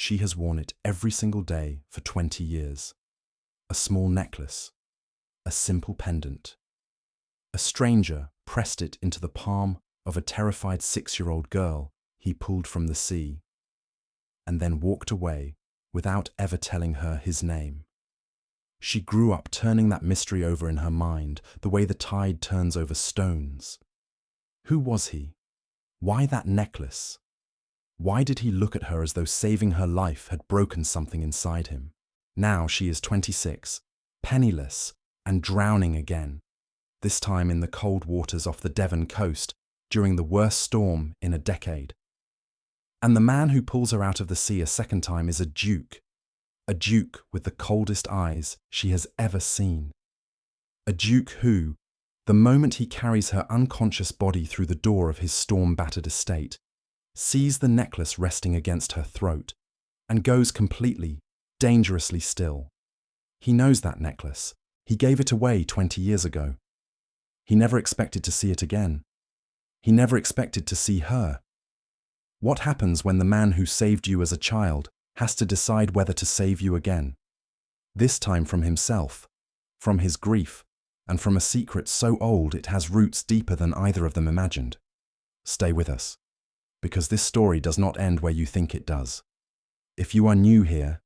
She has worn it every single day for 20 years. A small necklace, a simple pendant. A stranger pressed it into the palm of a terrified 6-year-old girl he pulled from the sea, and then walked away without ever telling her his name. She grew up turning that mystery over in her mind, the way the tide turns over stones. Who was he? Why that necklace? Why did he look at her as though saving her life had broken something inside him? Now she is 26, penniless, and drowning again, this time in the cold waters off the Devon coast during the worst storm in a decade. And the man who pulls her out of the sea a second time is a duke with the coldest eyes she has ever seen. A duke who, the moment he carries her unconscious body through the door of his storm-battered estate, sees the necklace resting against her throat, and goes completely, dangerously still. He knows that necklace. He gave it away 20 years ago. He never expected to see it again. He never expected to see her. What happens when the man who saved you as a child has to decide whether to save you again? This time from himself, from his grief, and from a secret so old it has roots deeper than either of them imagined. Stay with us, because this story does not end where you think it does. If you are new here,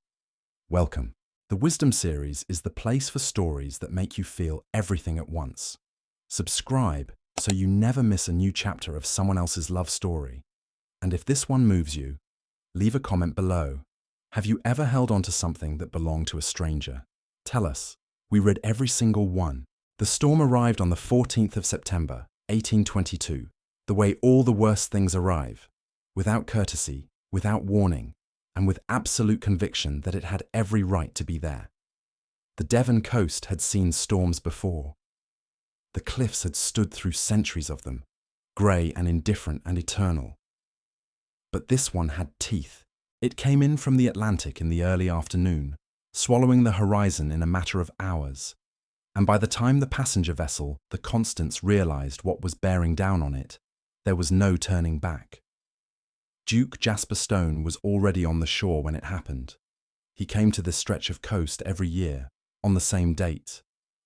welcome. The Wisdom series is the place for stories that make you feel everything at once. Subscribe so you never miss a new chapter of someone else's love story. And if this one moves you, leave a comment below. Have you ever held on to something that belonged to a stranger? Tell us. We read every single one. The storm arrived on the 14th of September, 1822, the way all the worst things arrive, without courtesy, without warning, and with absolute conviction that it had every right to be there. The Devon coast had seen storms before. The cliffs had stood through centuries of them, grey and indifferent and eternal. But this one had teeth. It came in from the Atlantic in the early afternoon, swallowing the horizon in a matter of hours. And by the time the passenger vessel, the Constance, realized what was bearing down on it, there was no turning back. Duke Jasper Stone was already on the shore when it happened. He came to this stretch of coast every year, on the same date.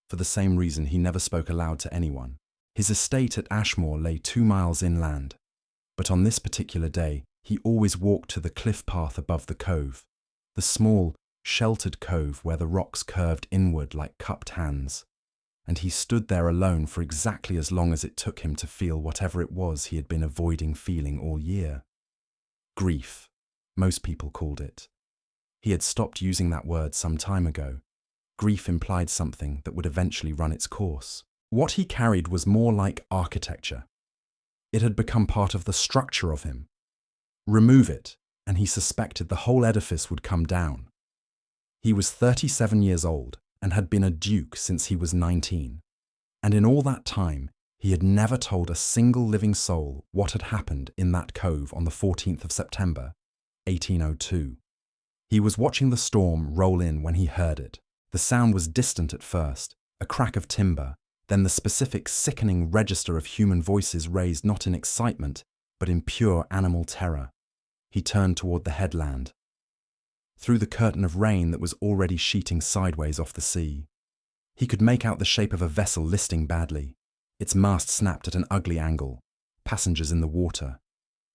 For the same reason, he never spoke aloud to anyone. His estate at Ashmore lay 2 miles inland. But on this particular day, he always walked to the cliff path above the cove, the small, sheltered cove where the rocks curved inward like cupped hands. And he stood there alone for exactly as long as it took him to feel whatever it was he had been avoiding feeling all year. Grief, most people called it. He had stopped using that word some time ago. Grief implied something that would eventually run its course. What he carried was more like architecture. It had become part of the structure of him. Remove it, and he suspected the whole edifice would come down. He was 37 years old and had been a duke since he was 19. And in all that time, he had never told a single living soul what had happened in that cove on the 14th of September, 1802. He was watching the storm roll in when he heard it. The sound was distant at first, a crack of timber, then the specific sickening register of human voices raised not in excitement, but in pure animal terror. He turned toward the headland. Through the curtain of rain that was already sheeting sideways off the sea, he could make out the shape of a vessel listing badly. Its mast snapped at an ugly angle, passengers in the water.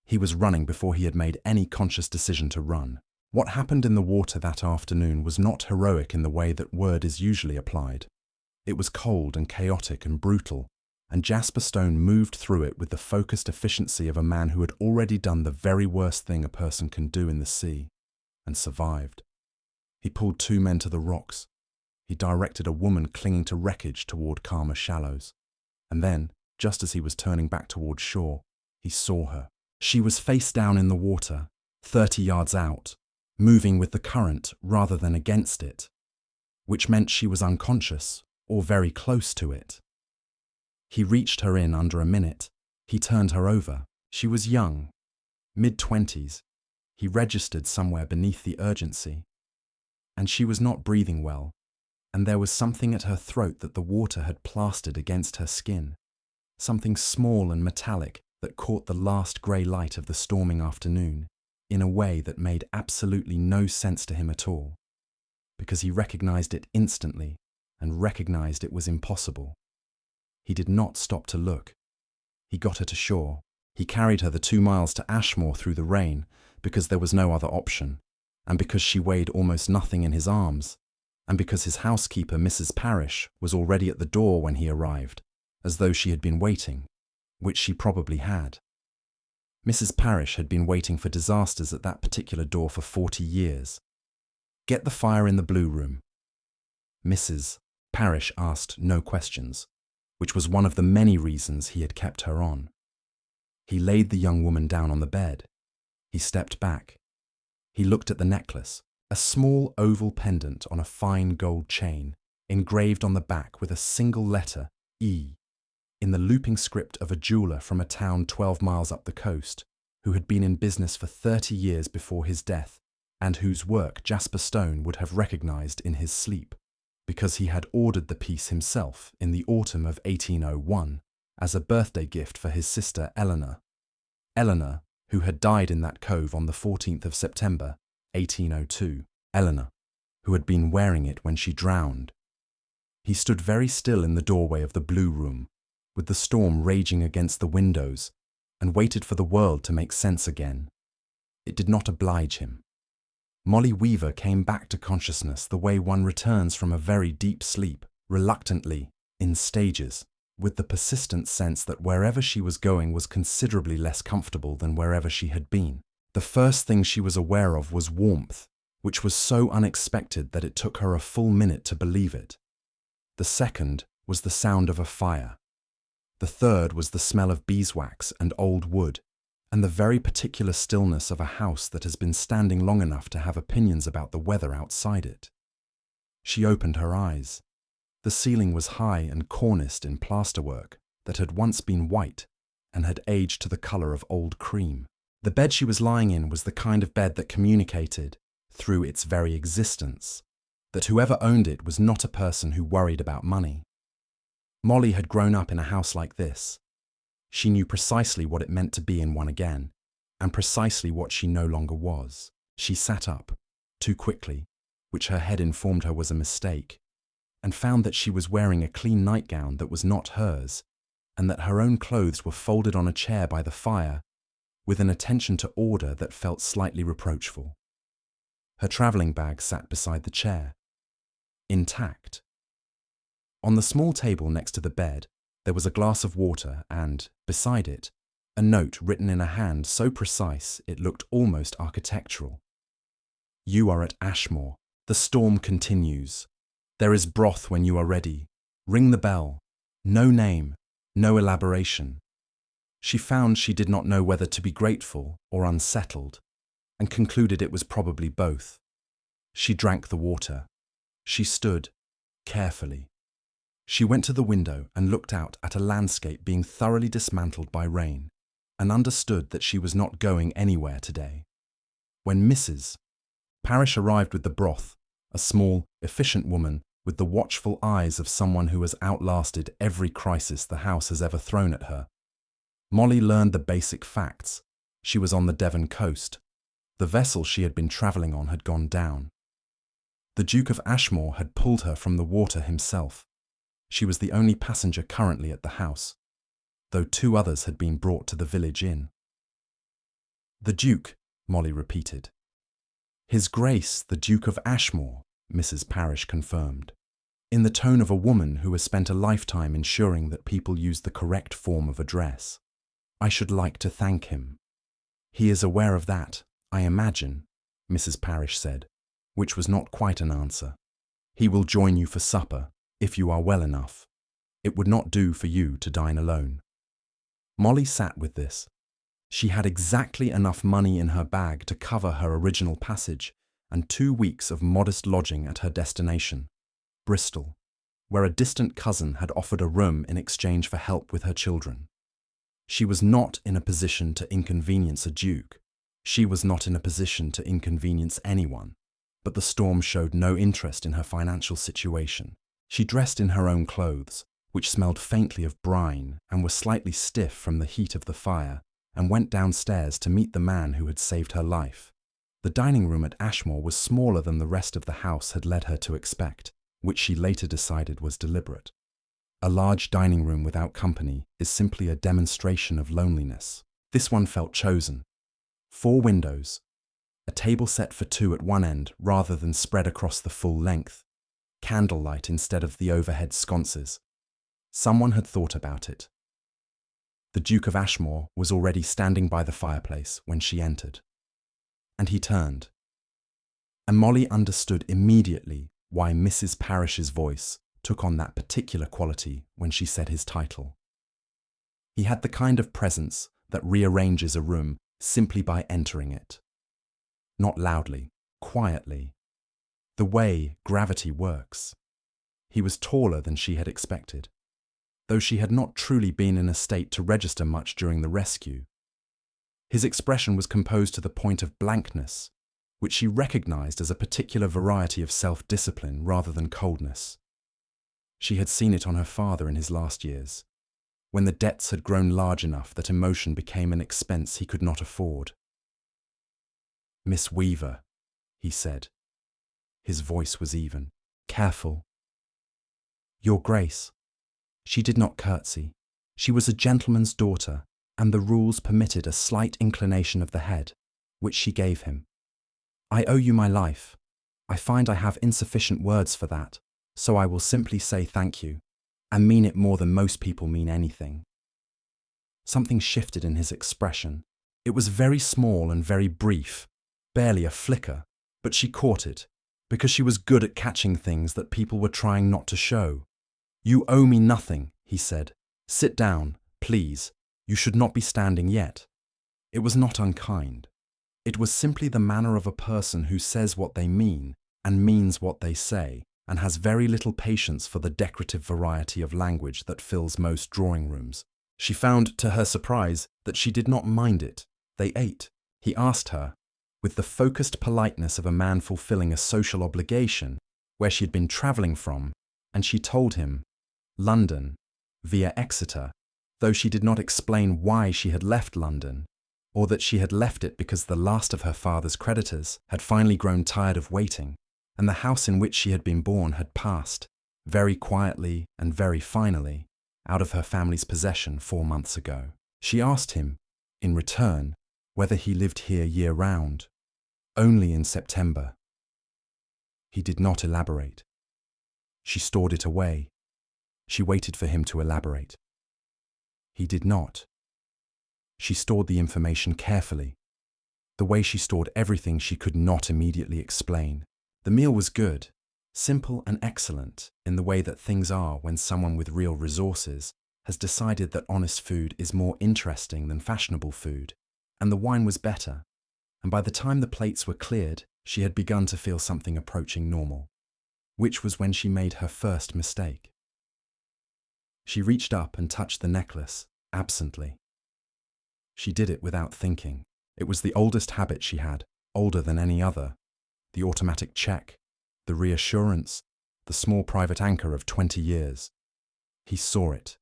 He was running before he had made any conscious decision to run. What happened in the water that afternoon was not heroic in the way that word is usually applied. It was cold and chaotic and brutal, and Jasper Stone moved through it with the focused efficiency of a man who had already done the very worst thing a person can do in the sea, and survived. He pulled 2 men to the rocks. He directed a woman clinging to wreckage toward calmer shallows. And then, just as he was turning back toward shore, he saw her. She was face down in the water, 30 yards out, moving with the current rather than against it, which meant she was unconscious or very close to it. He reached her in under a minute. He turned her over. She was young, mid-20s. He registered somewhere beneath the urgency. And she was not breathing well, and there was something at her throat that the water had plastered against her skin, something small and metallic that caught the last grey light of the storming afternoon. in a way that made absolutely no sense to him at all, because he recognized it instantly and recognized it was impossible. He did not stop to look. He got her to shore. He carried her the 2 miles to Ashmore through the rain because there was no other option, and because she weighed almost nothing in his arms, and because his housekeeper, Mrs. Parrish, was already at the door when he arrived, as though she had been waiting, which she probably had. Mrs. Parrish had been waiting for disasters at that particular door for 40 years. "Get the fire in the blue room." Mrs. Parrish asked no questions, which was one of the many reasons he had kept her on. He laid the young woman down on the bed. He stepped back. He looked at the necklace, a small oval pendant on a fine gold chain, engraved on the back with a single letter, E, in the looping script of a jeweller from a town 12 miles up the coast, who had been in business for 30 years before his death, and whose work Jasper Stone would have recognized in his sleep, because he had ordered the piece himself in the autumn of 1801 as a birthday gift for his sister Eleanor. Eleanor, who had died in that cove on the 14th of September, 1802. Eleanor, who had been wearing it when she drowned. He stood very still in the doorway of the blue room, with the storm raging against the windows, and waited for the world to make sense again. It did not oblige him. Molly Weaver came back to consciousness the way one returns from a very deep sleep, reluctantly, in stages, with the persistent sense that wherever she was going was considerably less comfortable than wherever she had been. The first thing she was aware of was warmth, which was so unexpected that it took her a full minute to believe it. The second was the sound of a fire. The third was the smell of beeswax and old wood, and the very particular stillness of a house that has been standing long enough to have opinions about the weather outside it. She opened her eyes. The ceiling was high and corniced in plasterwork that had once been white and had aged to the colour of old cream. The bed she was lying in was the kind of bed that communicated, through its very existence, that whoever owned it was not a person who worried about money. Molly had grown up in a house like this. She knew precisely what it meant to be in one again, and precisely what she no longer was. She sat up, too quickly, which her head informed her was a mistake, and found that she was wearing a clean nightgown that was not hers, and that her own clothes were folded on a chair by the fire, with an attention to order that felt slightly reproachful. Her travelling bag sat beside the chair, intact. On the small table next to the bed, there was a glass of water and, beside it, a note written in a hand so precise it looked almost architectural. "You are at Ashmore. The storm continues. There is broth when you are ready. Ring the bell. No name, no elaboration." She found she did not know whether to be grateful or unsettled, and concluded it was probably both. She drank the water. She stood, carefully. She went to the window and looked out at a landscape being thoroughly dismantled by rain, and understood that she was not going anywhere today. When Mrs. Parrish arrived with the broth, a small, efficient woman with the watchful eyes of someone who has outlasted every crisis the house has ever thrown at her, Molly learned the basic facts. She was on the Devon coast. The vessel she had been travelling on had gone down. The Duke of Ashmore had pulled her from the water himself. She was the only passenger currently at the house, though 2 others had been brought to the village inn. "The Duke," Molly repeated. "His Grace, the Duke of Ashmore," Mrs. Parrish confirmed, in the tone of a woman who has spent a lifetime ensuring that people use the correct form of address. "I should like to thank him." "He is aware of that, I imagine," Mrs. Parrish said, which was not quite an answer. "He will join you for supper, if you are well enough. It would not do for you to dine alone." Molly sat with this. She had exactly enough money in her bag to cover her original passage and 2 weeks of modest lodging at her destination, Bristol, where a distant cousin had offered a room in exchange for help with her children. She was not in a position to inconvenience a duke. She was not in a position to inconvenience anyone, but the storm showed no interest in her financial situation. She dressed in her own clothes, which smelled faintly of brine and were slightly stiff from the heat of the fire, and went downstairs to meet the man who had saved her life. The dining room at Ashmore was smaller than the rest of the house had led her to expect, which she later decided was deliberate. A large dining room without company is simply a demonstration of loneliness. This one felt chosen. 4 windows, a table set for 2 at one end rather than spread across the full length, candlelight instead of the overhead sconces. Someone had thought about it. The Duke of Ashmore was already standing by the fireplace when she entered. And he turned. And Molly understood immediately why Mrs. Parrish's voice took on that particular quality when she said his title. He had the kind of presence that rearranges a room simply by entering it. Not loudly, quietly. The way gravity works. He was taller than she had expected, though she had not truly been in a state to register much during the rescue. His expression was composed to the point of blankness, which she recognized as a particular variety of self-discipline rather than coldness. She had seen it on her father in his last years, when the debts had grown large enough that emotion became an expense he could not afford. "Miss Weaver," he said. His voice was even, careful. "Your Grace." She did not curtsy. She was a gentleman's daughter, and the rules permitted a slight inclination of the head, which she gave him. "I owe you my life. I find I have insufficient words for that, so I will simply say thank you, and mean it more than most people mean anything." Something shifted in his expression. It was very small and very brief, barely a flicker, but she caught it, because she was good at catching things that people were trying not to show. "You owe me nothing," he said. "Sit down, please. You should not be standing yet." It was not unkind. It was simply the manner of a person who says what they mean and means what they say, and has very little patience for the decorative variety of language that fills most drawing rooms. She found, to her surprise, that she did not mind it. They ate. He asked her, with the focused politeness of a man fulfilling a social obligation, where she had been travelling from, and she told him, London, via Exeter, though she did not explain why she had left London, or that she had left it because the last of her father's creditors had finally grown tired of waiting, and the house in which she had been born had passed, very quietly and very finally, out of her family's possession 4 months ago. She asked him, in return, whether he lived here year-round, only in September. He did not elaborate. She stored it away. She waited for him to elaborate. He did not. She stored the information carefully, the way she stored everything she could not immediately explain. The meal was good, simple and excellent in the way that things are when someone with real resources has decided that honest food is more interesting than fashionable food, and the wine was better, and by the time the plates were cleared, she had begun to feel something approaching normal, which was when she made her first mistake. She reached up and touched the necklace, absently. She did it without thinking. It was the oldest habit she had, older than any other. The automatic check, the reassurance, the small private anchor of 20 years. He saw it.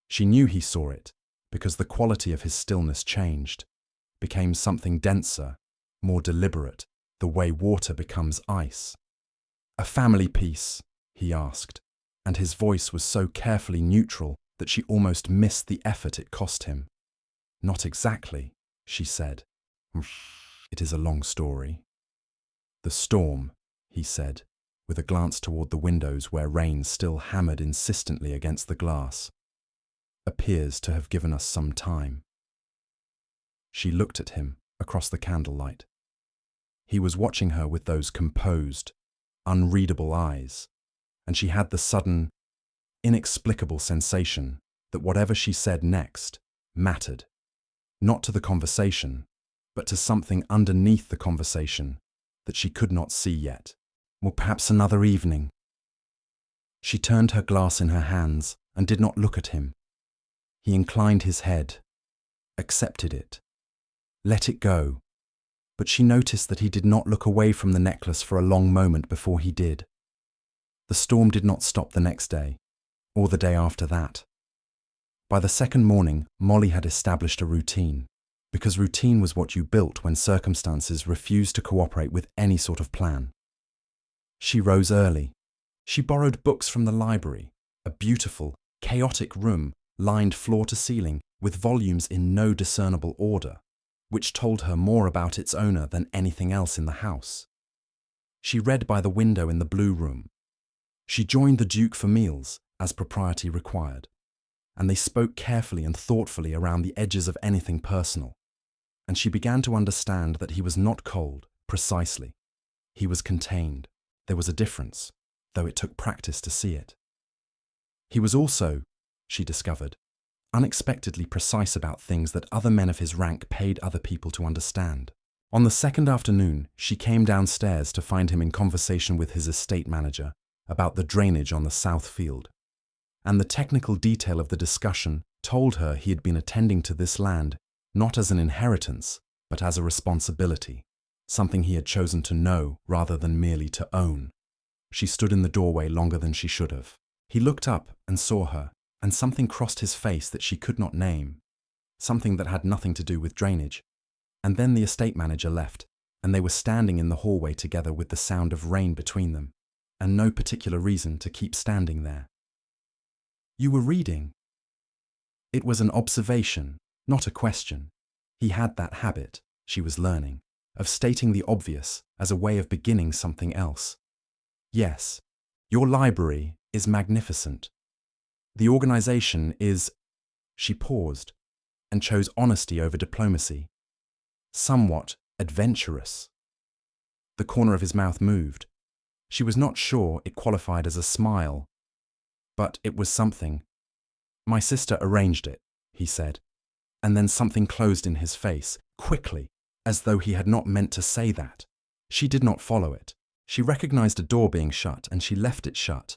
She knew he saw it, because the quality of his stillness changed, became something denser, more deliberate, the way water becomes ice. "A family piece?" he asked, and his voice was so carefully neutral that she almost missed the effort it cost him. "Not exactly," she said. "It is a long story." "The storm," he said, with a glance toward the windows where rain still hammered insistently against the glass, "appears to have given us some time." She looked at him across the candlelight. He was watching her with those composed, unreadable eyes, and she had the sudden, inexplicable sensation that whatever she said next mattered, not to the conversation, but to something underneath the conversation that she could not see yet. Well, perhaps another evening. She turned her glass in her hands and did not look at him. He inclined his head, accepted it, let it go, but she noticed that he did not look away from the necklace for a long moment before he did. The storm did not stop the next day, or the day after that. By the second morning, Molly had established a routine. because routine was what you built when circumstances refused to cooperate with any sort of plan. She rose early. She borrowed books from the library, a beautiful, chaotic room lined floor to ceiling with volumes in no discernible order, which told her more about its owner than anything else in the house. She read by the window in the blue room. She joined the Duke for meals, as propriety required, and they spoke carefully and thoughtfully around the edges of anything personal. And she began to understand that he was not cold, precisely. He was contained. There was a difference, though it took practice to see it. He was also, she discovered, unexpectedly precise about things that other men of his rank paid other people to understand. On the second afternoon, she came downstairs to find him in conversation with his estate manager about the drainage on the south field. And the technical detail of the discussion told her he had been attending to this land not as an inheritance, but as a responsibility, something he had chosen to know rather than merely to own. She stood in the doorway longer than she should have. He looked up and saw her, and something crossed his face that she could not name, something that had nothing to do with drainage. And then the estate manager left, and they were standing in the hallway together with the sound of rain between them, and no particular reason to keep standing there. "You were reading." It was an observation, not a question. He had that habit, she was learning, of stating the obvious as a way of beginning something else. "Yes, your library is magnificent. The organization is—" She paused and chose honesty over diplomacy. "Somewhat adventurous." The corner of his mouth moved. She was not sure it qualified as a smile, but it was something. "My sister arranged it," he said, and then something closed in his face, quickly, as though he had not meant to say that. She did not follow it. She recognized a door being shut, and she left it shut,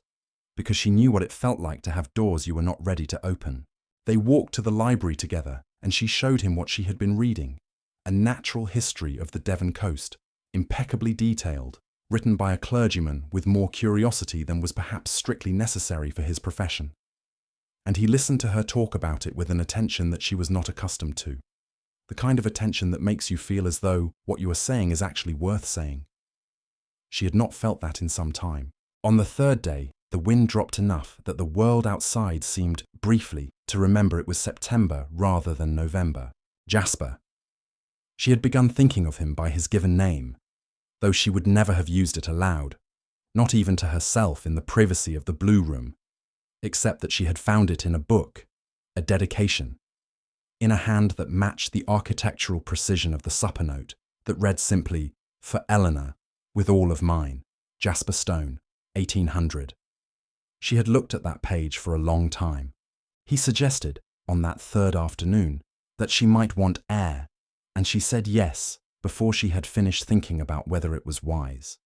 because she knew what it felt like to have doors you were not ready to open. They walked to the library together, and she showed him what she had been reading, a natural history of the Devon coast, impeccably detailed, written by a clergyman with more curiosity than was perhaps strictly necessary for his profession. And he listened to her talk about it with an attention that she was not accustomed to, the kind of attention that makes you feel as though what you are saying is actually worth saying. She had not felt that in some time. On the third day, the wind dropped enough that the world outside seemed, briefly, to remember it was September rather than November. Jasper. She had begun thinking of him by his given name, though she would never have used it aloud, not even to herself in the privacy of the blue room, except that she had found it in a book, a dedication, in a hand that matched the architectural precision of the supper note that read simply, "For Eleanor, with all of mine, Jasper Stone, 1800. She had looked at that page for a long time. He suggested, on that third afternoon, that she might want air, and she said yes before she had finished thinking about whether it was wise.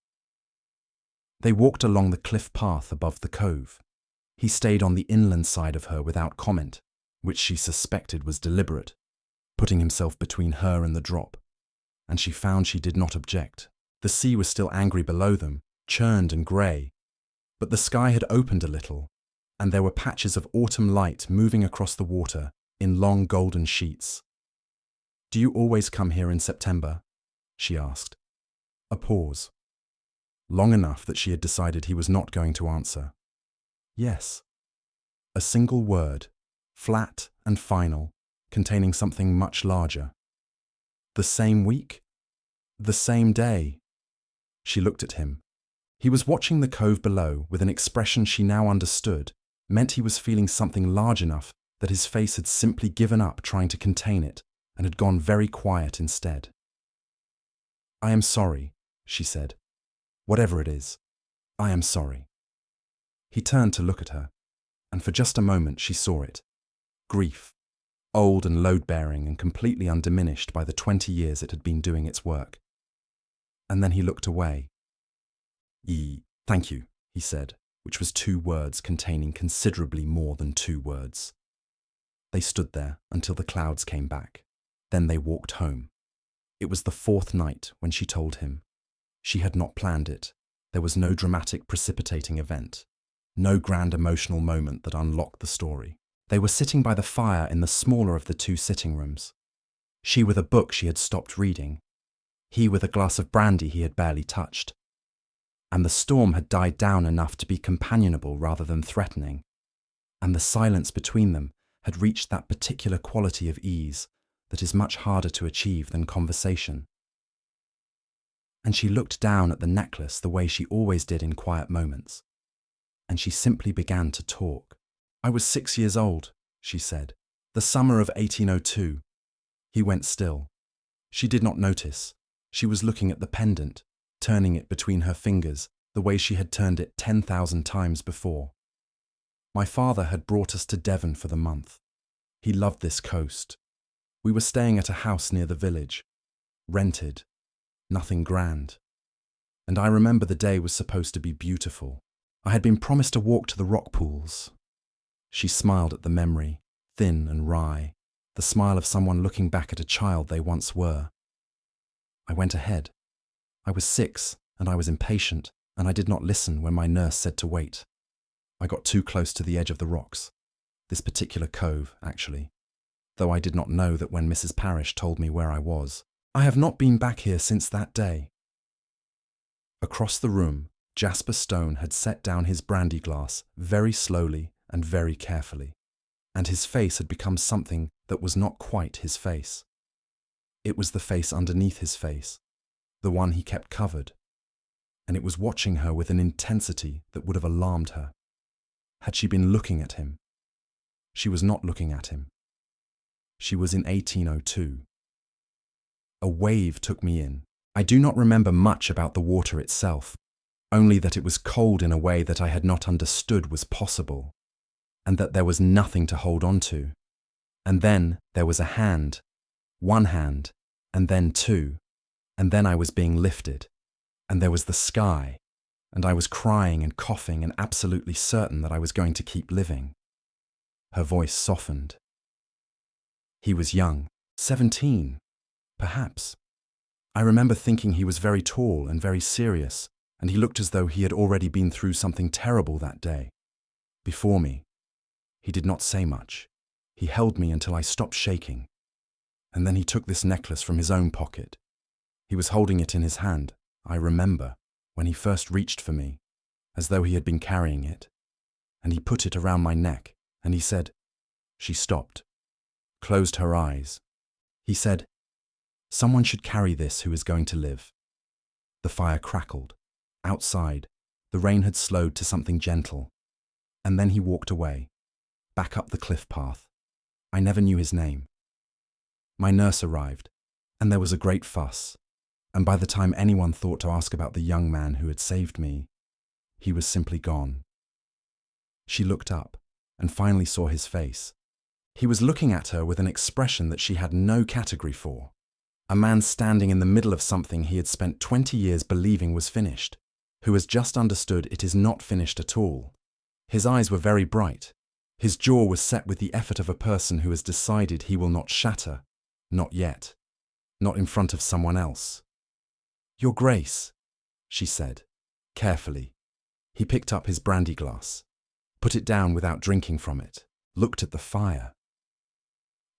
They walked along the cliff path above the cove. He stayed on the inland side of her without comment, which she suspected was deliberate, putting himself between her and the drop, and she found she did not object. The sea was still angry below them, churned and grey, but the sky had opened a little, and there were patches of autumn light moving across the water in long golden sheets. "Do you always come here in September?" she asked. A pause. Long enough that she had decided he was not going to answer. "Yes." A single word, flat and final, containing something much larger. "The same week? The same day?" She looked at him. He was watching the cove below with an expression she now understood meant he was feeling something large enough that his face had simply given up trying to contain it and had gone very quiet instead. "I am sorry," she said. "Whatever it is, I am sorry." He turned to look at her, and for just a moment she saw it. Grief, old and load-bearing and completely undiminished by the 20 years it had been doing its work. And then he looked away. "Thank you," he said, which was 2 words containing considerably more than 2 words. They stood there until the clouds came back. Then they walked home. It was the 4th night when she told him. She had not planned it. There was no dramatic precipitating event, no grand emotional moment that unlocked the story. They were sitting by the fire in the smaller of the 2 sitting rooms. She with a book she had stopped reading, he with a glass of brandy he had barely touched. And the storm had died down enough to be companionable rather than threatening, and the silence between them had reached that particular quality of ease that is much harder to achieve than conversation. And she looked down at the necklace the way she always did in quiet moments, and she simply began to talk. "I was 6 years old," she said. "The summer of 1802. He went still. She did not notice. She was looking at the pendant, turning it between her fingers the way she had turned it 10,000 times before. My father had brought us to Devon for the month. He loved this coast. We were staying at a house near the village, rented, nothing grand. And I remember the day was supposed to be beautiful. I had been promised a walk to the rock pools." She smiled at the memory, thin and wry, the smile of someone looking back at a child they once were. "I went ahead. I was 6, and I was impatient, and I did not listen when my nurse said to wait. I got too close to the edge of the rocks, this particular cove, actually, though I did not know that when Mrs. Parrish told me where I was. I have not been back here since that day." Across the room, Jasper Stone had set down his brandy glass very slowly and very carefully, and his face had become something that was not quite his face. It was the face underneath his face, the one he kept covered, and it was watching her with an intensity that would have alarmed her. Had she been looking at him? She was not looking at him. She was in 1802. A wave took me in. I do not remember much about the water itself, only that it was cold in a way that I had not understood was possible, and that there was nothing to hold on to. And then there was a hand, one hand, and then two, and then I was being lifted, and there was the sky, and I was crying and coughing and absolutely certain that I was going to keep living. Her voice softened. He was young, 17, perhaps. I remember thinking he was very tall and very serious, and he looked as though he had already been through something terrible that day. Before me. He did not say much. He held me until I stopped shaking. And then he took this necklace from his own pocket. He was holding it in his hand, I remember, when he first reached for me, as though he had been carrying it. And he put it around my neck, and he said, She stopped, closed her eyes. He said, "Someone should carry this who is going to live." The fire crackled. Outside, the rain had slowed to something gentle. And then he walked away, back up the cliff path. I never knew his name. My nurse arrived, and there was a great fuss. And by the time anyone thought to ask about the young man who had saved me, he was simply gone. She looked up and finally saw his face. He was looking at her with an expression that she had no category for. A man standing in the middle of something he had spent 20 years believing was finished, who has just understood it is not finished at all. His eyes were very bright. His jaw was set with the effort of a person who has decided he will not shatter. Not yet. Not in front of someone else. "Your Grace," she said, carefully. He picked up his brandy glass, put it down without drinking from it, looked at the fire.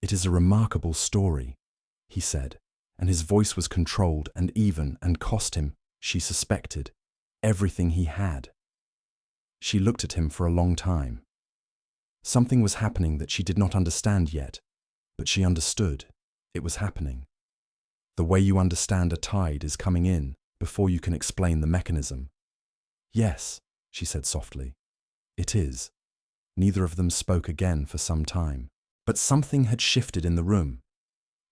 "It is a remarkable story," he said, and his voice was controlled and even and cost him, she suspected, everything he had. She looked at him for a long time. Something was happening that she did not understand yet, but she understood it was happening. The way you understand a tide is coming in before you can explain the mechanism. "Yes," she said softly, "it is." Neither of them spoke again for some time, but something had shifted in the room,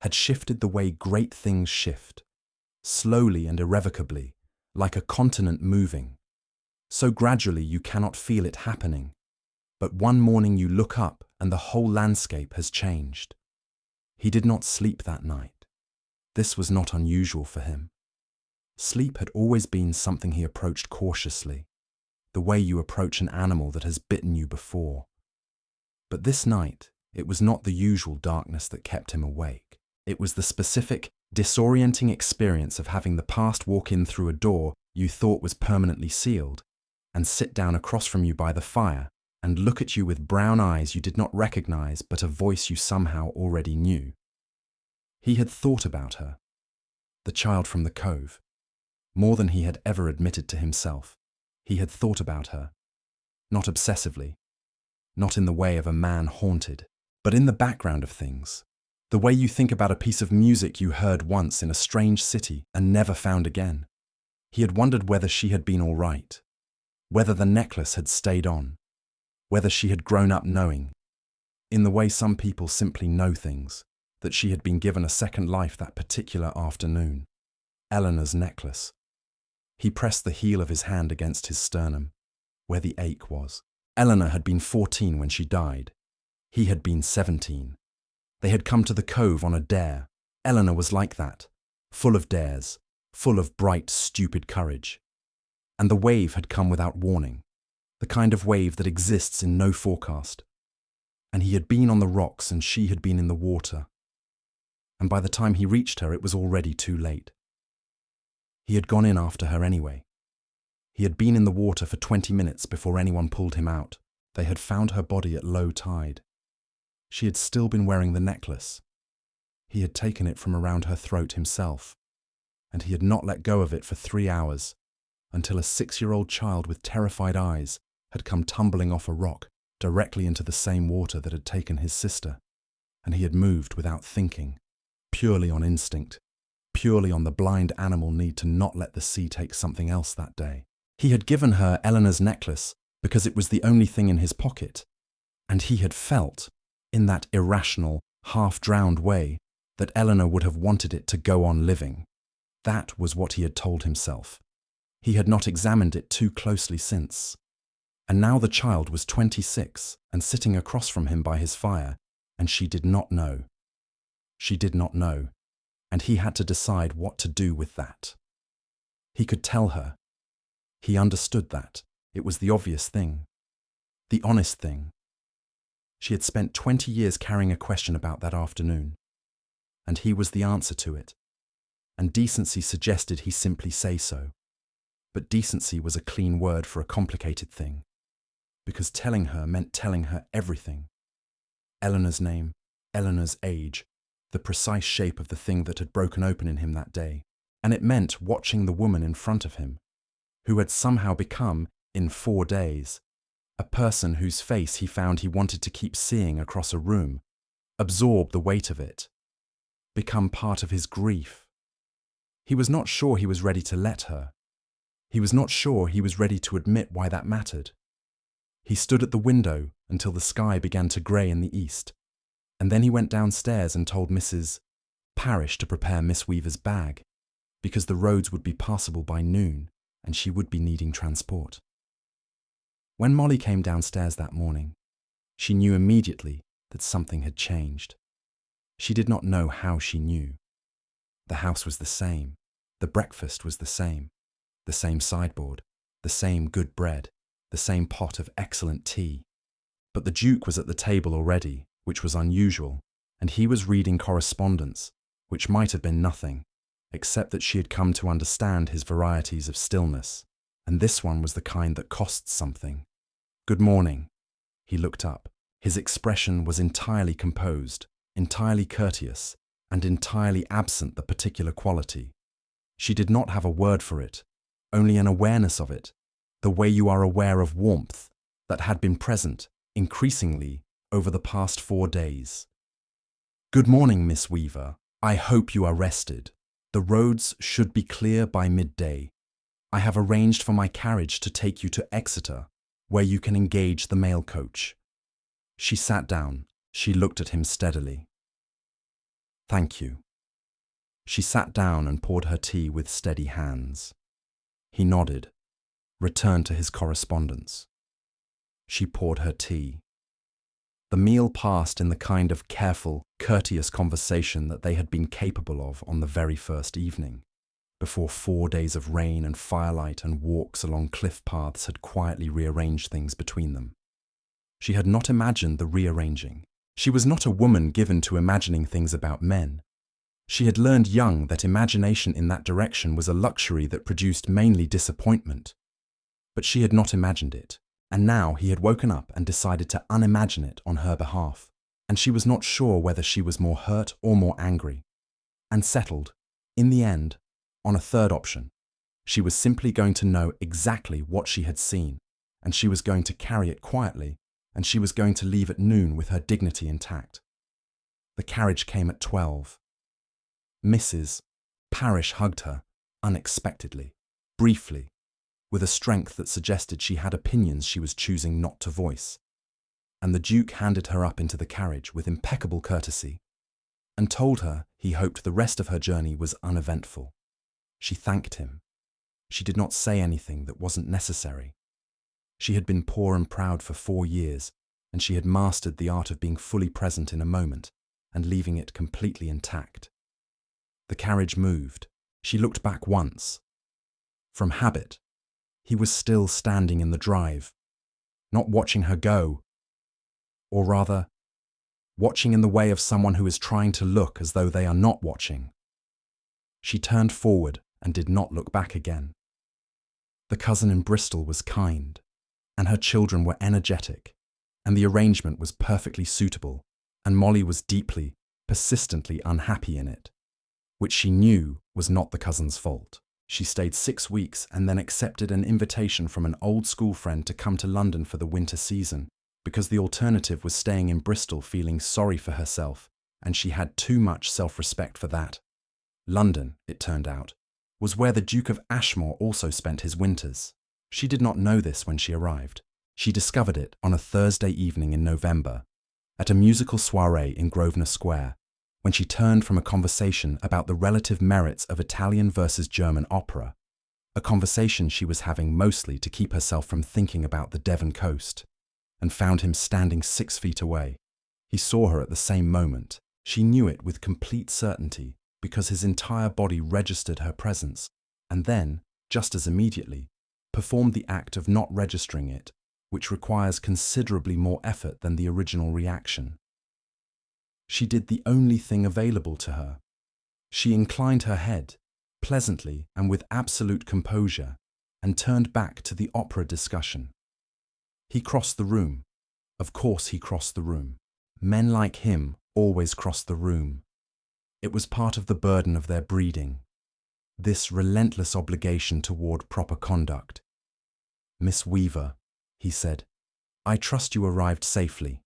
had shifted the way great things shift, slowly and irrevocably, like a continent moving. So gradually you cannot feel it happening, but one morning you look up and the whole landscape has changed. He did not sleep that night. This was not unusual for him. Sleep had always been something he approached cautiously, the way you approach an animal that has bitten you before. But this night, it was not the usual darkness that kept him awake. It was the specific, disorienting experience of having the past walk in through a door you thought was permanently sealed, and sit down across from you by the fire, and look at you with brown eyes you did not recognize but a voice you somehow already knew. He had thought about her, the child from the cove, more than he had ever admitted to himself. He had thought about her, not obsessively, not in the way of a man haunted, but in the background of things, the way you think about a piece of music you heard once in a strange city and never found again. He had wondered whether she had been all right, whether the necklace had stayed on, whether she had grown up knowing, in the way some people simply know things, that she had been given a second life that particular afternoon. Eleanor's necklace. He pressed the heel of his hand against his sternum, where the ache was. Eleanor had been 14 when she died. He had been 17. They had come to the cove on a dare. Eleanor was like that, full of dares, full of bright, stupid courage. And the wave had come without warning, the kind of wave that exists in no forecast. And he had been on the rocks and she had been in the water. And by the time he reached her, it was already too late. He had gone in after her anyway. He had been in the water for 20 minutes before anyone pulled him out. They had found her body at low tide. She had still been wearing the necklace. He had taken it from around her throat himself, and he had not let go of it for 3 hours, until a 6-year-old child with terrified eyes had come tumbling off a rock directly into the same water that had taken his sister, and he had moved without thinking, purely on instinct, purely on the blind animal need to not let the sea take something else that day. He had given her Eleanor's necklace because it was the only thing in his pocket, and he had felt, in that irrational, half-drowned way, that Eleanor would have wanted it to go on living. That was what he had told himself. He had not examined it too closely since. And now the child was 26 and sitting across from him by his fire, and she did not know. She did not know, and he had to decide what to do with that. He could tell her. He understood that. It was the obvious thing. The honest thing. She had spent 20 years carrying a question about that afternoon, and he was the answer to it. And decency suggested he simply say so. But decency was a clean word for a complicated thing, because telling her meant telling her everything. Eleanor's name, Eleanor's age, the precise shape of the thing that had broken open in him that day. And it meant watching the woman in front of him, who had somehow become, in 4 days, a person whose face he found he wanted to keep seeing across a room, absorb the weight of it, become part of his grief. He was not sure he was ready to let her. He was not sure he was ready to admit why that mattered. He stood at the window until the sky began to grey in the east, and then he went downstairs and told Mrs. Parrish to prepare Miss Weaver's bag, because the roads would be passable by noon and she would be needing transport. When Molly came downstairs that morning, she knew immediately that something had changed. She did not know how she knew. The house was the same, the breakfast was the same sideboard, the same good bread, the same pot of excellent tea. But the Duke was at the table already, which was unusual, and he was reading correspondence, which might have been nothing, except that she had come to understand his varieties of stillness, and this one was the kind that costs something. "Good morning." He looked up. His expression was entirely composed, entirely courteous, and entirely absent the particular quality. She did not have a word for it, only an awareness of it, the way you are aware of warmth that had been present, increasingly, over the past 4 days. "Good morning, Miss Weaver. I hope you are rested. The roads should be clear by midday. I have arranged for my carriage to take you to Exeter, where you can engage the mail coach." She sat down. She looked at him steadily. "Thank you." She sat down and poured her tea with steady hands. He nodded, returned to his correspondence. She poured her tea. The meal passed in the kind of careful, courteous conversation that they had been capable of on the very first evening, before 4 days of rain and firelight and walks along cliff paths had quietly rearranged things between them. She had not imagined the rearranging. She was not a woman given to imagining things about men. She had learned young that imagination in that direction was a luxury that produced mainly disappointment. But she had not imagined it, and now he had woken up and decided to unimagine it on her behalf, and she was not sure whether she was more hurt or more angry. and settled, in the end, on a third option. She was simply going to know exactly what she had seen, and she was going to carry it quietly, and she was going to leave at noon with her dignity intact. The carriage came at 12. Mrs. Parrish hugged her, unexpectedly, briefly, with a strength that suggested she had opinions she was choosing not to voice, and the Duke handed her up into the carriage with impeccable courtesy, and told her he hoped the rest of her journey was uneventful. She thanked him. She did not say anything that wasn't necessary. She had been poor and proud for 4 years, and she had mastered the art of being fully present in a moment and leaving it completely intact. The carriage moved. She looked back once. From habit, he was still standing in the drive, not watching her go, or rather, watching in the way of someone who is trying to look as though they are not watching. She turned forward and did not look back again. The cousin in Bristol was kind, and her children were energetic, and the arrangement was perfectly suitable, and Molly was deeply, persistently unhappy in it, which she knew was not the cousin's fault. She stayed 6 weeks and then accepted an invitation from an old school friend to come to London for the winter season, because the alternative was staying in Bristol feeling sorry for herself, and she had too much self-respect for that. London, it turned out, was where the Duke of Ashmore also spent his winters. She did not know this when she arrived. She discovered it on a Thursday evening in November, at a musical soirée in Grosvenor Square, when she turned from a conversation about the relative merits of Italian versus German opera, a conversation she was having mostly to keep herself from thinking about the Devon coast, and found him standing 6 feet away. He saw her at the same moment. She knew it with complete certainty because his entire body registered her presence, and then, just as immediately, performed the act of not registering it, which requires considerably more effort than the original reaction. She did the only thing available to her. She inclined her head, pleasantly and with absolute composure, and turned back to the opera discussion. He crossed the room. Of course he crossed the room. Men like him always crossed the room. It was part of the burden of their breeding, this relentless obligation toward proper conduct. "Miss Weaver," he said, "I trust you arrived safely."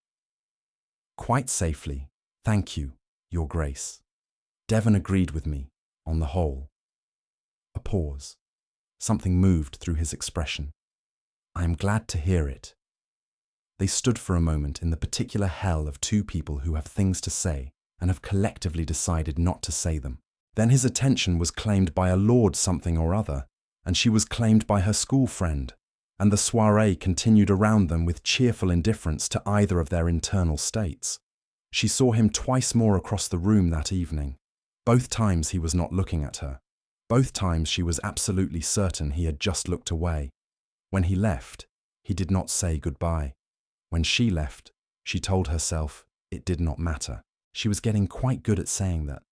"Quite safely, thank you, Your Grace." Devon agreed with me, on the whole. A pause. Something moved through his expression. "I am glad to hear it." They stood for a moment in the particular hell of two people who have things to say and have collectively decided not to say them. Then his attention was claimed by a Lord something or other, and she was claimed by her school friend, and the soirée continued around them with cheerful indifference to either of their internal states. She saw him twice more across the room that evening. Both times he was not looking at her. Both times she was absolutely certain he had just looked away. When he left, he did not say goodbye. When she left, she told herself it did not matter. She was getting quite good at saying that.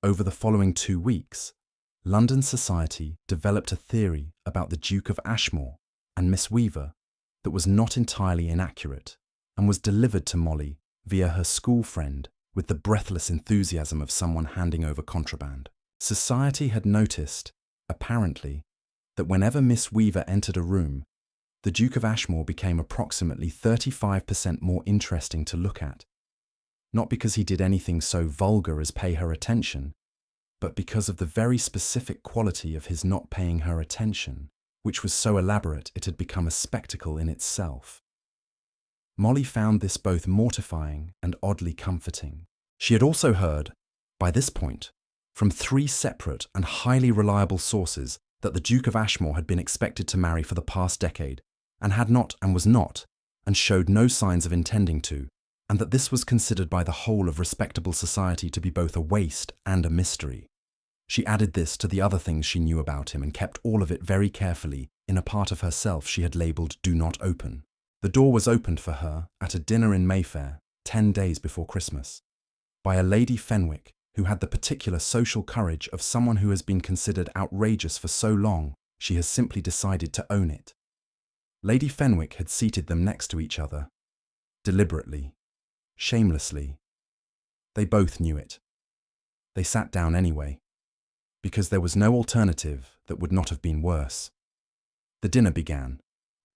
Over the following 2 weeks, London society developed a theory about the Duke of Ashmore and Miss Weaver that was not entirely inaccurate and was delivered to Molly via her school friend with the breathless enthusiasm of someone handing over contraband. Society had noticed, apparently, that whenever Miss Weaver entered a room, the Duke of Ashmore became approximately 35% more interesting to look at, not because he did anything so vulgar as pay her attention, but because of the very specific quality of his not paying her attention, which was so elaborate it had become a spectacle in itself. Molly found this both mortifying and oddly comforting. She had also heard, by this point, from 3 separate and highly reliable sources that the Duke of Ashmore had been expected to marry for the past decade, and had not and was not, and showed no signs of intending to, and that this was considered by the whole of respectable society to be both a waste and a mystery. She added this to the other things she knew about him and kept all of it very carefully in a part of herself she had labelled "Do Not Open." The door was opened for her at a dinner in Mayfair 10 days before Christmas by a Lady Fenwick who had the particular social courage of someone who has been considered outrageous for so long she has simply decided to own it. Lady Fenwick had seated them next to each other, deliberately, shamelessly. They both knew it. They sat down anyway, because there was no alternative that would not have been worse. The dinner began.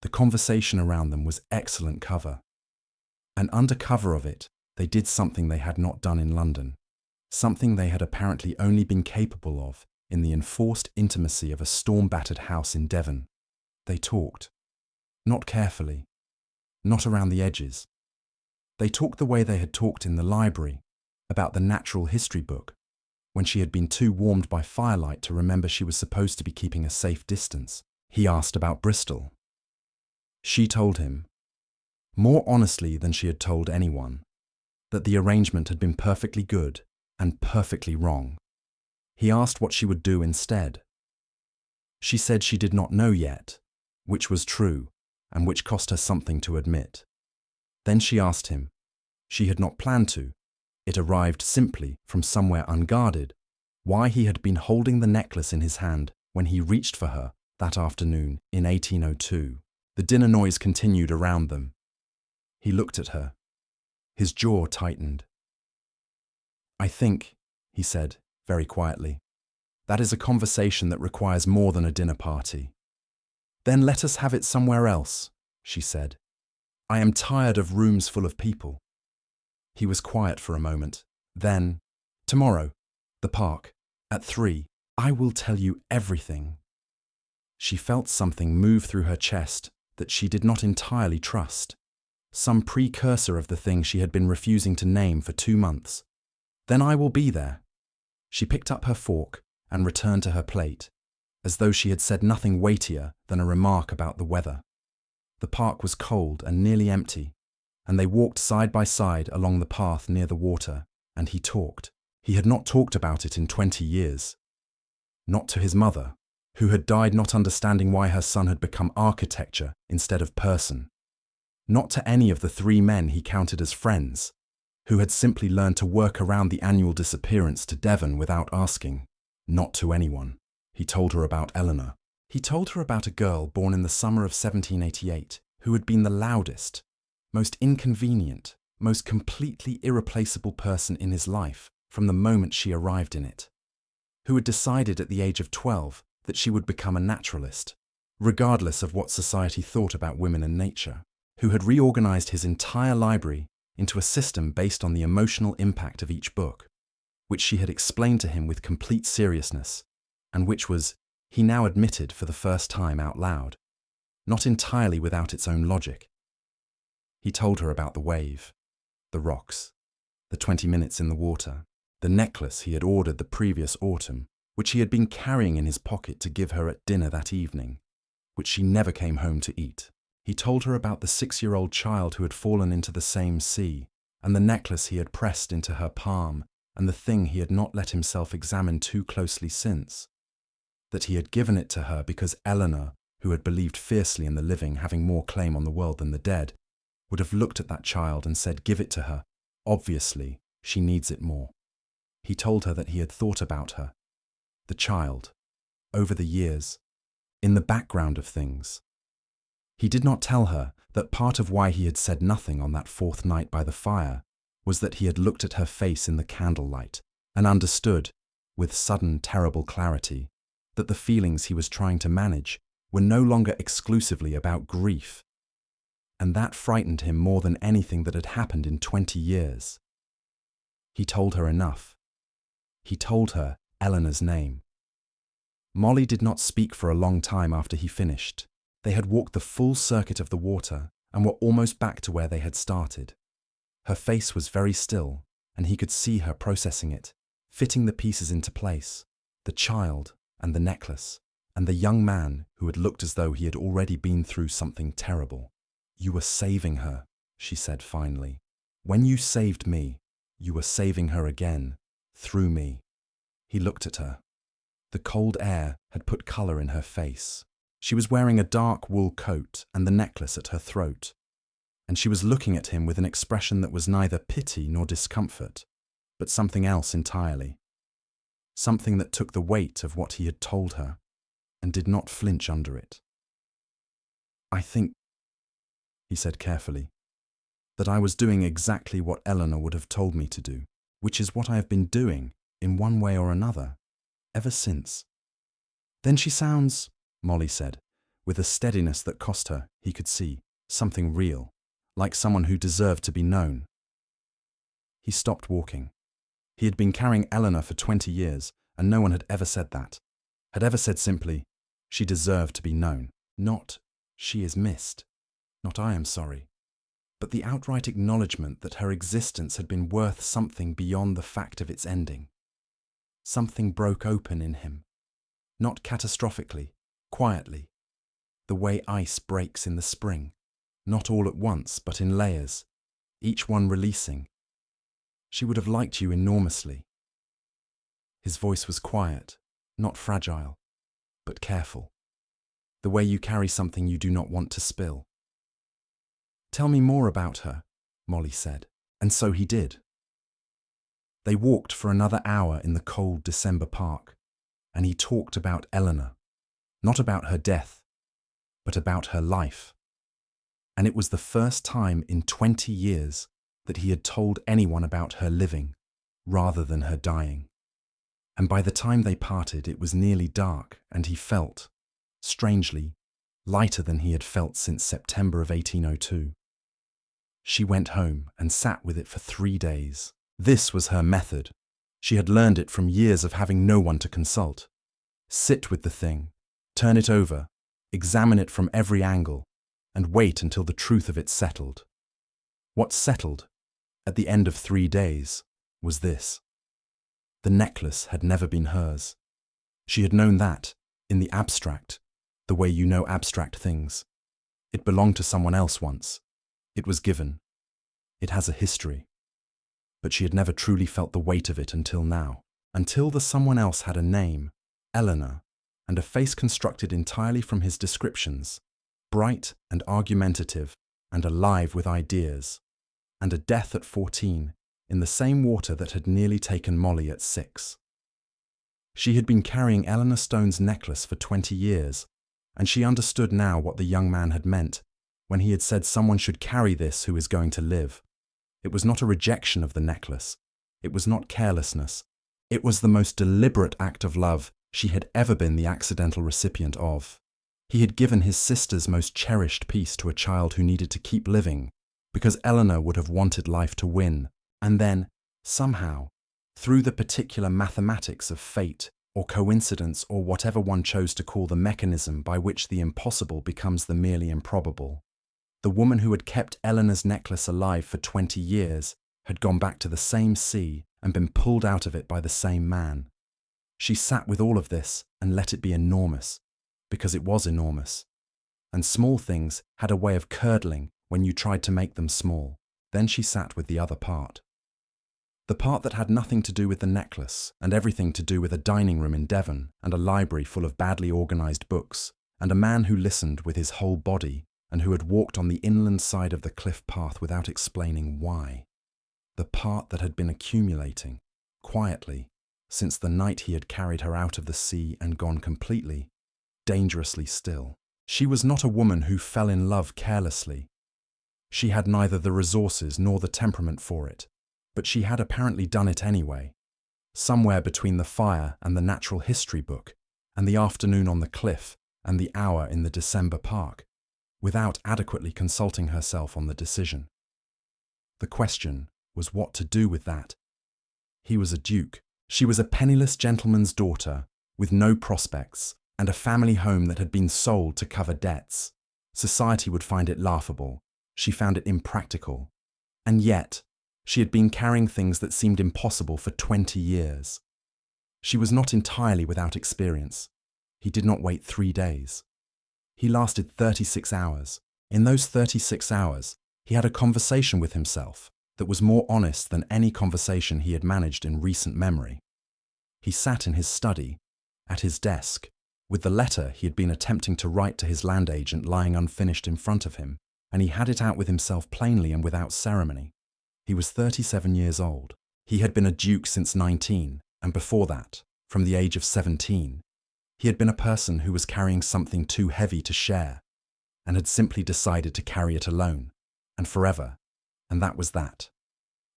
The conversation around them was excellent cover. And under cover of it, they did something they had not done in London, something they had apparently only been capable of in the enforced intimacy of a storm-battered house in Devon. They talked. Not carefully. Not around the edges. They talked the way they had talked in the library, about the natural history book, when she had been too warmed by firelight to remember she was supposed to be keeping a safe distance. He asked about Bristol. She told him, more honestly than she had told anyone, that the arrangement had been perfectly good and perfectly wrong. He asked what she would do instead. She said she did not know yet, which was true and which cost her something to admit. Then she asked him. She had not planned to. It arrived simply from somewhere unguarded, why he had been holding the necklace in his hand when he reached for her that afternoon in 1802. The dinner noise continued around them. He looked at her. His jaw tightened. I think, he said, very quietly, that is a conversation that requires more than a dinner party. Then let us have it somewhere else, she said. I am tired of rooms full of people. He was quiet for a moment. Then, tomorrow, the park, at 3, I will tell you everything. She felt something move through her chest that she did not entirely trust, some precursor of the thing she had been refusing to name for 2 months. Then I will be there. She picked up her fork and returned to her plate, as though she had said nothing weightier than a remark about the weather. The park was cold and nearly empty, and they walked side by side along the path near the water, and he talked. He had not talked about it in 20 years. Not to his mother, who had died not understanding why her son had become architecture instead of person. Not to any of the 3 men he counted as friends, who had simply learned to work around the annual disappearance to Devon without asking. Not to anyone. He told her about Eleanor. He told her about a girl born in the summer of 1788 who had been the loudest, most inconvenient, most completely irreplaceable person in his life from the moment she arrived in it, who had decided at the age of 12 that she would become a naturalist, regardless of what society thought about women and nature, who had reorganized his entire library into a system based on the emotional impact of each book, which she had explained to him with complete seriousness, and which was, he now admitted for the first time out loud, not entirely without its own logic. He told her about the wave, the rocks, the 20 minutes in the water, the necklace he had ordered the previous autumn, which he had been carrying in his pocket to give her at dinner that evening, which she never came home to eat. He told her about the 6-year-old child who had fallen into the same sea, and the necklace he had pressed into her palm, and the thing he had not let himself examine too closely since, that he had given it to her because Eleanor, who had believed fiercely in the living having more claim on the world than the dead, would have looked at that child and said, give it to her. Obviously, she needs it more. He told her that he had thought about her, the child, over the years, in the background of things. He did not tell her that part of why he had said nothing on that 4th night by the fire was that he had looked at her face in the candlelight and understood, with sudden terrible clarity, that the feelings he was trying to manage were no longer exclusively about grief. And that frightened him more than anything that had happened in 20 years. He told her enough. He told her Eleanor's name. Molly did not speak for a long time after he finished. They had walked the full circuit of the water and were almost back to where they had started. Her face was very still, and he could see her processing it, fitting the pieces into place, the child and the necklace, and the young man who had looked as though he had already been through something terrible. You were saving her, she said finally. When you saved me, you were saving her again, through me. He looked at her. The cold air had put colour in her face. She was wearing a dark wool coat and the necklace at her throat, and she was looking at him with an expression that was neither pity nor discomfort, but something else entirely. Something that took the weight of what he had told her and did not flinch under it. I think, he said carefully, that I was doing exactly what Eleanor would have told me to do, which is what I have been doing in one way or another, ever since. Then she sounds, Molly said, with a steadiness that cost her, he could see, something real, like someone who deserved to be known. He stopped walking. He had been carrying Eleanor for 20 years, and no one had ever said that. Had ever said simply, she deserved to be known. Not, she is missed. Not, I am sorry. But the outright acknowledgement that her existence had been worth something beyond the fact of its ending. Something broke open in him. Not catastrophically, quietly. The way ice breaks in the spring. Not all at once, but in layers, each one releasing. She would have liked you enormously. His voice was quiet, not fragile, but careful. The way you carry something you do not want to spill. Tell me more about her, Molly said, and so he did. They walked for another hour in the cold December park, and he talked about Eleanor, not about her death, but about her life. And it was the first time in 20 years that he had told anyone about her living, rather than her dying. And by the time they parted, it was nearly dark, and he felt, strangely, lighter than he had felt since September of 1802. She went home and sat with it for 3 days. This was her method. She had learned it from years of having no one to consult. Sit with the thing, turn it over, examine it from every angle, and wait until the truth of it settled. What settled, at the end of 3 days, was this. The necklace had never been hers. She had known that, in the abstract, the way you know abstract things. It belonged to someone else once. It was given. It has a history. But she had never truly felt the weight of it until now. Until the someone else had a name, Eleanor, and a face constructed entirely from his descriptions, bright and argumentative and alive with ideas, and a death at 14 in the same water that had nearly taken Molly at 6. She had been carrying Eleanor Stone's necklace for 20 years, and she understood now what the young man had meant when he had said someone should carry this who is going to live. It was not a rejection of the necklace. It was not carelessness. It was the most deliberate act of love she had ever been the accidental recipient of. He had given his sister's most cherished piece to a child who needed to keep living, because Eleanor would have wanted life to win, and then, somehow, through the particular mathematics of fate or coincidence or whatever one chose to call the mechanism by which the impossible becomes the merely improbable, the woman who had kept Eleanor's necklace alive for 20 years had gone back to the same sea and been pulled out of it by the same man. She sat with all of this and let it be enormous, because it was enormous. And small things had a way of curdling when you tried to make them small. Then she sat with the other part. The part that had nothing to do with the necklace and everything to do with a dining room in Devon and a library full of badly organized books and a man who listened with his whole body and who had walked on the inland side of the cliff path without explaining why. The part that had been accumulating, quietly, since the night he had carried her out of the sea and gone completely, dangerously still. She was not a woman who fell in love carelessly. She had neither the resources nor the temperament for it, but she had apparently done it anyway, somewhere between the fire and the natural history book, and the afternoon on the cliff and the hour in the December park, without adequately consulting herself on the decision. The question was what to do with that. He was a duke. She was a penniless gentleman's daughter, with no prospects, and a family home that had been sold to cover debts. Society would find it laughable. She found it impractical. And yet, she had been carrying things that seemed impossible for 20 years. She was not entirely without experience. He did not wait 3 days. He lasted 36 hours. In those 36 hours, he had a conversation with himself that was more honest than any conversation he had managed in recent memory. He sat in his study, at his desk, with the letter he had been attempting to write to his land agent lying unfinished in front of him, and he had it out with himself plainly and without ceremony. He was 37 years old. He had been a duke since 19, and before that, from the age of 17, he had been a person who was carrying something too heavy to share, and had simply decided to carry it alone, and forever, and that was that.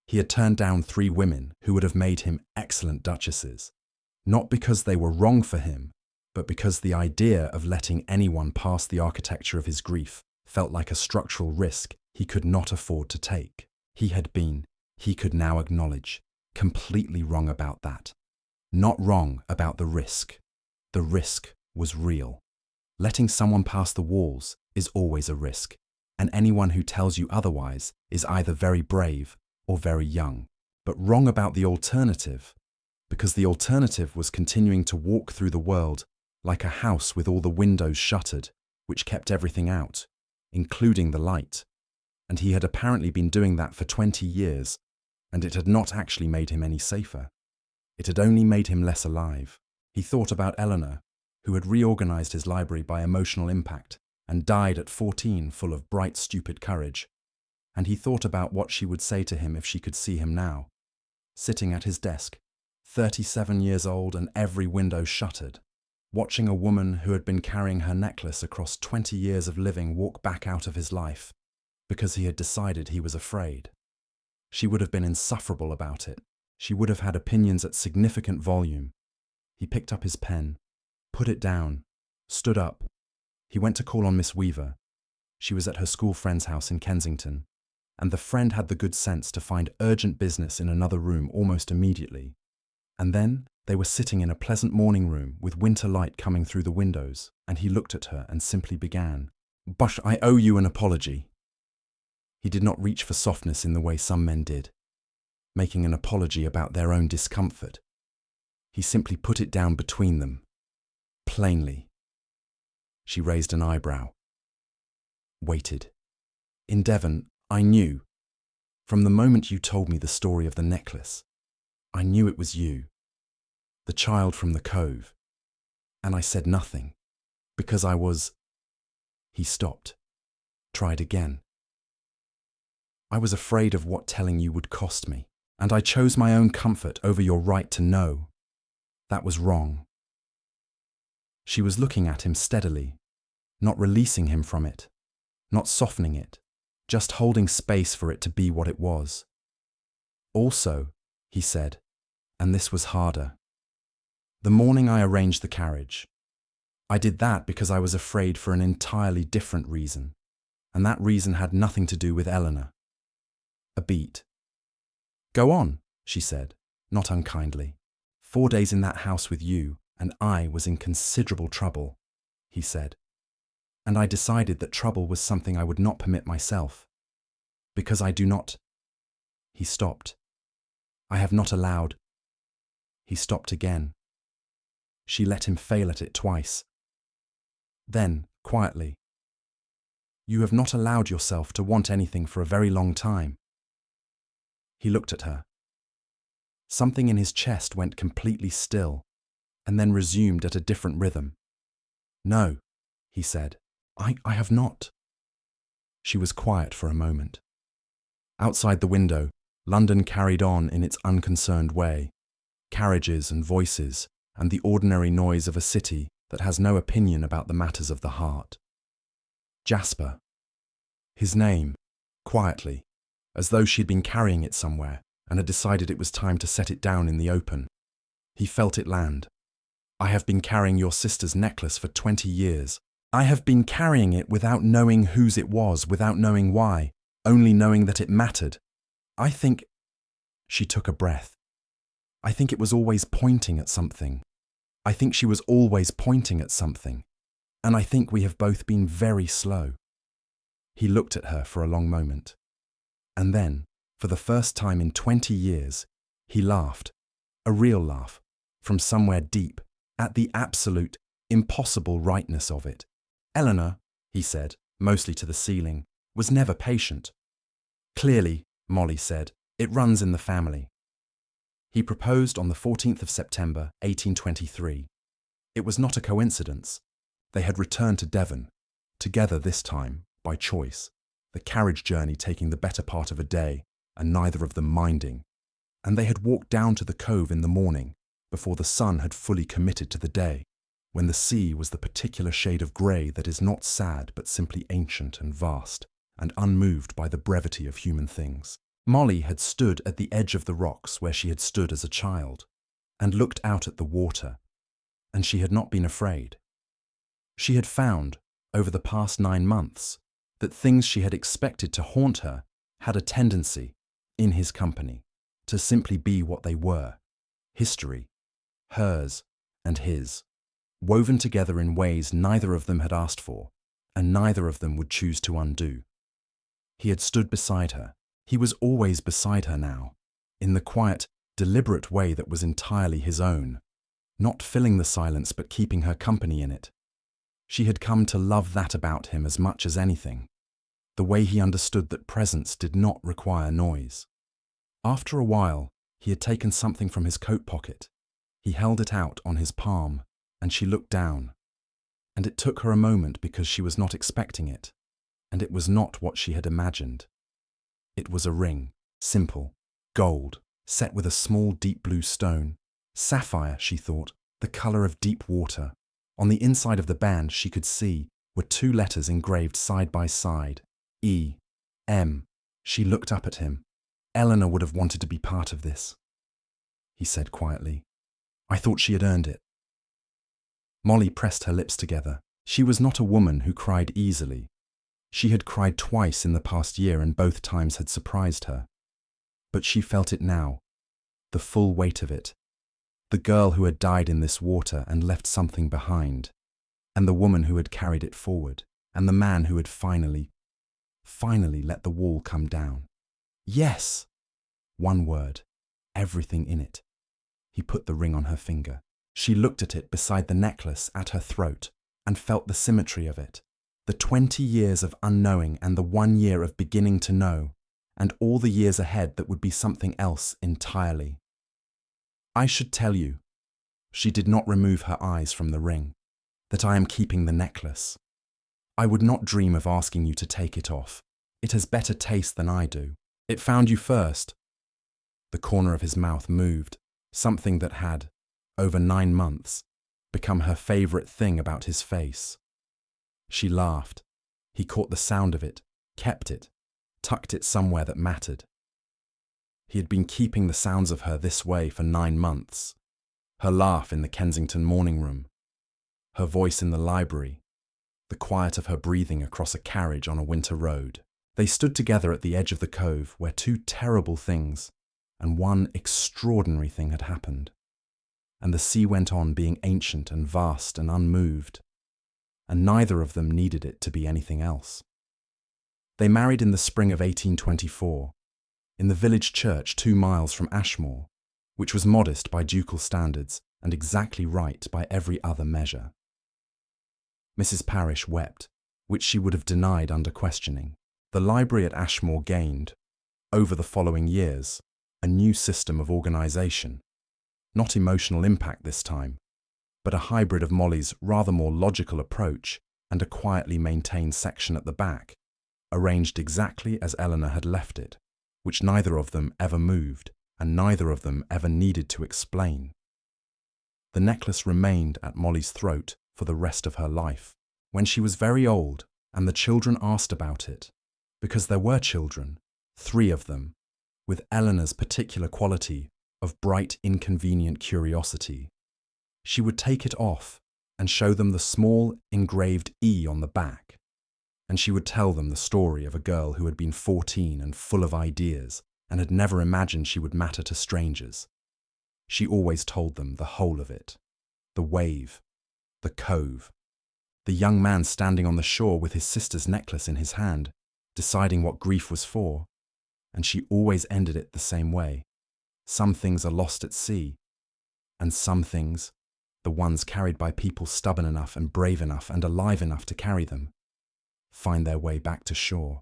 He had turned down 3 women who would have made him excellent duchesses, not because they were wrong for him, but because the idea of letting anyone pass the architecture of his grief felt like a structural risk he could not afford to take. He had been, he could now acknowledge, completely wrong about that. Not wrong about the risk. The risk was real. Letting someone pass the walls is always a risk, and anyone who tells you otherwise is either very brave or very young. But wrong about the alternative, because the alternative was continuing to walk through the world like a house with all the windows shuttered, which kept everything out, including the light. And he had apparently been doing that for 20 years, and it had not actually made him any safer. It had only made him less alive. He thought about Eleanor, who had reorganized his library by emotional impact and died at 14 full of bright, stupid courage. And he thought about what she would say to him if she could see him now, sitting at his desk, 37 years old and every window shuttered, watching a woman who had been carrying her necklace across 20 years of living walk back out of his life because he had decided he was afraid. She would have been insufferable about it. She would have had opinions at significant volume. He picked up his pen, put it down, stood up. He went to call on Miss Weaver. She was at her school friend's house in Kensington, and the friend had the good sense to find urgent business in another room almost immediately. And then they were sitting in a pleasant morning room with winter light coming through the windows, and he looked at her and simply began, "But I owe you an apology." He did not reach for softness in the way some men did, making an apology about their own discomfort. He simply put it down between them, plainly. She raised an eyebrow, waited. "In Devon, I knew, from the moment you told me the story of the necklace, I knew it was you, the child from the cove, and I said nothing, because I was—" He stopped, tried again. "I was afraid of what telling you would cost me, and I chose my own comfort over your right to know. That was wrong." She was looking at him steadily, not releasing him from it, not softening it, just holding space for it to be what it was. "Also," he said, and this was harder, "the morning I arranged the carriage, I did that because I was afraid for an entirely different reason, and that reason had nothing to do with Eleanor." A beat. "Go on," she said, not unkindly. "4 days in that house with you, and I was in considerable trouble," he said. "And I decided that trouble was something I would not permit myself. Because I do not—" He stopped. "I have not allowed—" He stopped again. She let him fail at it twice. Then, quietly, "You have not allowed yourself to want anything for a very long time." He looked at her. Something in his chest went completely still, and then resumed at a different rhythm. "No," he said, I have not." She was quiet for a moment. Outside the window, London carried on in its unconcerned way, carriages and voices, and the ordinary noise of a city that has no opinion about the matters of the heart. Jasper. His name, quietly, as though she had been carrying it somewhere and had decided it was time to set it down in the open. He felt it land. "I have been carrying your sister's necklace for 20 years. I have been carrying it without knowing whose it was, without knowing why, only knowing that it mattered. I think—" She took a breath. "I think it was always pointing at something. I think she was always pointing at something. And I think we have both been very slow." He looked at her for a long moment. And then, for the first time in 20 years, he laughed, a real laugh, from somewhere deep, at the absolute, impossible rightness of it. "Eleanor," he said, mostly to the ceiling, "was never patient." "Clearly," Molly said, "it runs in the family." He proposed on the 14th of September, 1823. It was not a coincidence. They had returned to Devon, together this time, by choice, the carriage journey taking the better part of a day, and neither of them minding. And they had walked down to the cove in the morning, before the sun had fully committed to the day, when the sea was the particular shade of grey that is not sad but simply ancient and vast, and unmoved by the brevity of human things. Molly had stood at the edge of the rocks where she had stood as a child, and looked out at the water, and she had not been afraid. She had found, over the past 9 months, that things she had expected to haunt her had a tendency, in his company, to simply be what they were: history, hers and his, woven together in ways neither of them had asked for, and neither of them would choose to undo. He had stood beside her. He was always beside her now, in the quiet, deliberate way that was entirely his own, not filling the silence but keeping her company in it. She had come to love that about him as much as anything, the way he understood that presence did not require noise. After a while, he had taken something from his coat pocket. He held it out on his palm, and she looked down. And it took her a moment because she was not expecting it, and it was not what she had imagined. It was a ring, simple, gold, set with a small deep blue stone. Sapphire, she thought, the colour of deep water. On the inside of the band she could see were 2 letters engraved side by side, E, M. She looked up at him. Eleanor would have wanted to be part of this, he said quietly. I thought she had earned it. Molly pressed her lips together. She was not a woman who cried easily. She had cried twice in the past year and both times had surprised her. But she felt it now, the full weight of it. The girl who had died in this water and left something behind, and the woman who had carried it forward, and the man who had finally let the wall come down. Yes! One word, everything in it. He put the ring on her finger. She looked at it beside the necklace at her throat and felt the symmetry of it. The 20 years of unknowing and the 1 year of beginning to know, and all the years ahead that would be something else entirely. I should tell you, she did not remove her eyes from the ring, that I am keeping the necklace. I would not dream of asking you to take it off. It has better taste than I do. It found you first. The corner of his mouth moved, something that had, over 9 months, become her favourite thing about his face. She laughed. He caught the sound of it, kept it, tucked it somewhere that mattered. He had been keeping the sounds of her this way for 9 months. Her laugh in the Kensington morning room, her voice in the library, the quiet of her breathing across a carriage on a winter road. They stood together at the edge of the cove where 2 terrible things and 1 extraordinary thing had happened. And the sea went on being ancient and vast and unmoved, and neither of them needed it to be anything else. They married in the spring of 1824, in the village church 2 miles from Ashmore, which was modest by ducal standards and exactly right by every other measure. Mrs. Parrish wept, which she would have denied under questioning. The library at Ashmore gained, over the following years, a new system of organisation. Not emotional impact this time, but a hybrid of Molly's rather more logical approach and a quietly maintained section at the back, arranged exactly as Eleanor had left it, which neither of them ever moved and neither of them ever needed to explain. The necklace remained at Molly's throat for the rest of her life. When she was very old and the children asked about it, because there were children, 3 of them, with Eleanor's particular quality of bright, inconvenient curiosity, she would take it off and show them the small, engraved E on the back, and she would tell them the story of a girl who had been 14 and full of ideas and had never imagined she would matter to strangers. She always told them the whole of it. The wave, the cove, the young man standing on the shore with his sister's necklace in his hand, deciding what grief was for, and she always ended it the same way. Some things are lost at sea, and some things, the ones carried by people stubborn enough and brave enough and alive enough to carry them, find their way back to shore.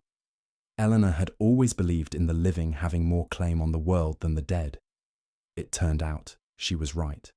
Eleanor had always believed in the living having more claim on the world than the dead. It turned out she was right.